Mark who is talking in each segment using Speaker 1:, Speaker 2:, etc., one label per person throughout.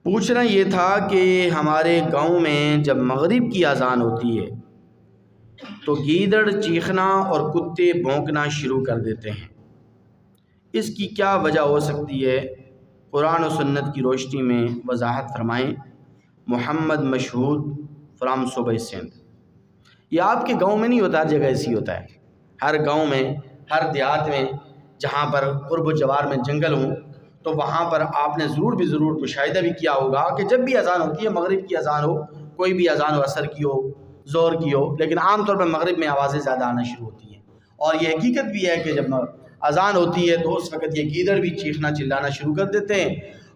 Speaker 1: پوچھنا یہ تھا کہ ہمارے گاؤں میں جب مغرب کی اذان ہوتی ہے تو گیدڑ چیخنا اور کتے بھونکنا شروع کر دیتے ہیں، اس کی کیا وجہ ہو سکتی ہے؟ قرآن و سنت کی روشنی میں وضاحت فرمائیں۔ محمد مشہود فرام صوبہ سندھ۔ یہ آپ کے گاؤں میں نہیں ہوتا، ہر جگہ ایسی ہوتا ہے۔ ہر گاؤں میں، ہر دیہات میں جہاں پر قرب و جوار میں جنگل ہوں تو وہاں پر آپ نے ضرور مشاہدہ بھی کیا ہوگا کہ جب بھی اذان ہوتی ہے، مغرب کی اذان ہو، کوئی بھی اذان ہو، عصر کی ہو، ظہر کی ہو، لیکن عام طور پر مغرب میں آوازیں زیادہ آنا شروع ہوتی ہیں۔ اور یہ حقیقت بھی ہے کہ جب اذان ہوتی ہے تو اس وقت یہ گیدڑ بھی چیخنا چلانا شروع کر دیتے ہیں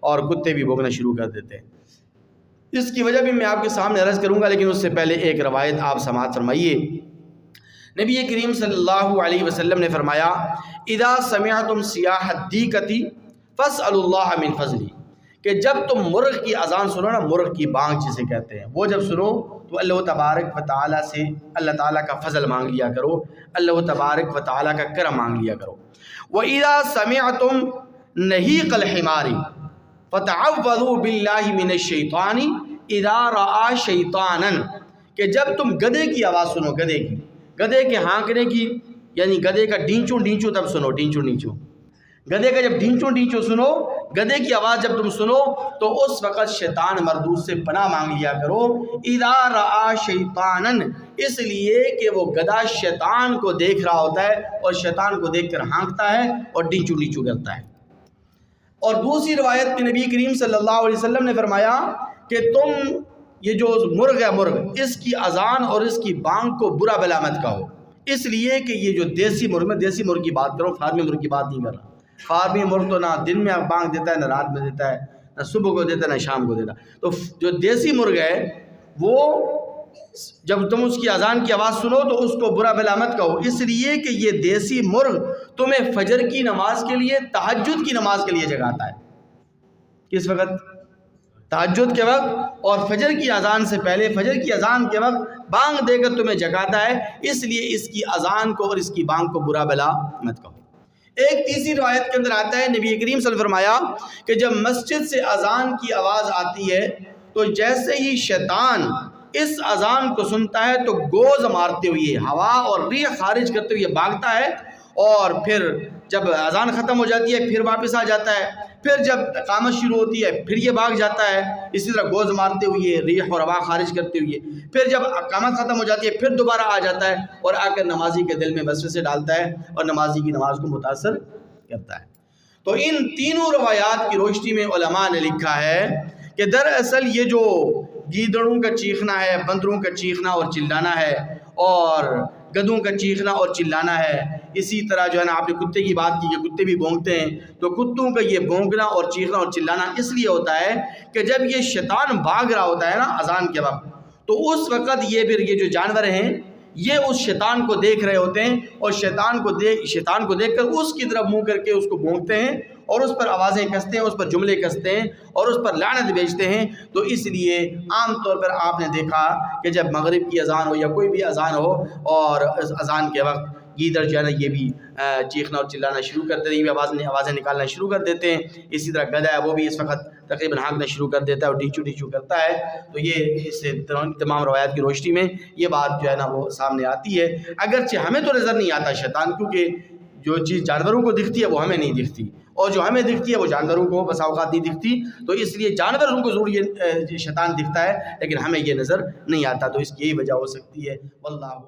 Speaker 1: اور کتے بھی بھونکنا شروع کر دیتے ہیں۔ اس کی وجہ بھی میں آپ کے سامنے عرض کروں گا، لیکن اس سے پہلے ایک روایت آپ سماعت فرمائیے۔ نبی کریم صلی اللہ علیہ وسلم نے فرمایا، اذا سمعتم صیاح الدیکۃ فاسألوا اللہ من فضلہ، کہ جب تم مرغ کی اذان سنو نا، مرغ کی بانگ جسے کہتے ہیں، وہ جب سنو تو اللہ تبارک و تعالیٰ سے اللہ تعالیٰ کا فضل مانگ لیا کرو، اللہ تبارک و تعالیٰ کا کرم مانگ لیا کرو۔ وَإِذَا سَمِعْتُمْ نَهِيقَ الْحِمَارِ فَتَعَوَّذُوا بِاللَّهِ مِنَ الشَّيْطَانِ اِذَا رَآ شَيْطَانًا، کہ جب تم گدھے کی آواز سنو، گدھے کے ہانکنے کی، یعنی گدھے کا ڈینچوں ڈینچوں تب سنو، ڈینچوں ڈینچوں، گدھے کا جب ڈینچوں ڈینچوں سنو، گدھے کی آواز جب تم سنو تو اس وقت شیطان مردود سے پناہ مانگ لیا کرو۔ اذا رآ شیطانا، اس لیے کہ وہ گدھا شیطان کو دیکھ رہا ہوتا ہے اور شیطان کو دیکھ کر ہانکتا ہے اور ڈینچوں ڈینچوں کرتا ہے۔ اور دوسری روایت میں نبی کریم صلی اللہ علیہ وسلم نے فرمایا کہ تم یہ جو مرغ ہے، مرغ، اس کی اذان اور اس کی بانگ کو برا بلا مت کہو، اس لیے کہ یہ جو دیسی مرغ، میں دیسی مرغ کی بات کروں، فارمی مرغ کی بات نہیں کر رہا۔ فارمی مرغ تو نہ دن میں بانگ دیتا ہے، نہ رات میں دیتا ہے، نہ صبح کو دیتا ہے، نہ شام کو دیتا ہے۔ تو جو دیسی مرغ ہے وہ جب تم اس کی اذان کی آواز سنو تو اس کو برا بلا مت کہو، اس لیے کہ یہ دیسی مرغ تمہیں فجر کی نماز کے لیے، تہجد کی نماز کے لیے جگاتا ہے۔ کس وقت؟ تہجد کے وقت، اور فجر کی اذان سے پہلے، فجر کی اذان کے وقت بانگ دے کر تمہیں جگاتا ہے، اس لیے اس کی اذان کو اور اس کی بانگ کو برا بلا مت کہو۔ ایک تیسری روایت کے اندر آتا ہے، نبی کریم صلی اللہ علیہ وسلم نے فرمایا کہ جب مسجد سے اذان کی آواز آتی ہے تو جیسے ہی شیطان اس اذان کو سنتا ہے تو گوز مارتے ہوئے، ہوا اور ریح خارج کرتے ہوئے بھاگتا ہے، اور پھر جب اذان ختم ہو جاتی ہے پھر واپس آ جاتا ہے، پھر جب اقامت شروع ہوتی ہے پھر یہ بھاگ جاتا ہے، اسی طرح گوز مارتے ہوئے، ریح اور ہوا خارج کرتے ہوئے، پھر جب اقامت ختم ہو جاتی ہے پھر دوبارہ آ جاتا ہے اور آ کر نمازی کے دل میں وسوسے ڈالتا ہے اور نمازی کی نماز کو متاثر کرتا ہے۔ تو ان تینوں روایات کی روشنی میں علماء نے لکھا ہے کہ دراصل یہ جو گیدڑوں کا چیخنا ہے، بندروں کا چیخنا اور چلانا ہے، اور گدھوں کا چیخنا اور چلانا ہے، اسی طرح جو ہے نا آپ نے کتے کی بات کی کہ کتے بھی بھونکتے ہیں، تو کتوں کا یہ بھونکنا اور چیخنا اور چلانا اس لیے ہوتا ہے کہ جب یہ شیطان بھاگ رہا ہوتا ہے نا اذان کے وقت، تو اس وقت یہ جو جانور ہیں یہ اس شیطان کو دیکھ رہے ہوتے ہیں اور شیطان کو دیکھ کر اس کی طرف منہ کر کے اس کو بھونکتے ہیں اور اس پر آوازیں کستے ہیں، اس پر جملے کستے ہیں اور اس پر لعنت بھیجتے ہیں۔ تو اس لیے عام طور پر آپ نے دیکھا کہ جب مغرب کی اذان ہو یا کوئی بھی اذان ہو اور اس اذان کے وقت گیدڑ جو ہے نا یہ بھی چیخنا اور چلانا شروع کر دیتے ہیں، یہ بھی آوازیں نکالنا شروع کر دیتے ہیں۔ اسی طرح گدھا ہے وہ بھی اس وقت تقریباً ہانکنا شروع کر دیتا ہے اور ڈیچو ڈیچو کرتا ہے۔ تو یہ اس تمام روایات کی روشنی میں یہ بات جو ہے نا وہ سامنے آتی ہے، اگرچہ ہمیں تو نظر نہیں آتا شیطان، کیونکہ جو چیز جانوروں کو دکھتی ہے وہ ہمیں نہیں دکھتی، اور جو ہمیں دکھتی ہے وہ جانوروں کو بسا اوقات نہیں دکھتی، تو اس لیے جانوروں کو ضرور یہ شیطان دکھتا ہے لیکن ہمیں یہ نظر نہیں آتا، تو اس کی یہی وجہ ہو سکتی ہے۔ واللہ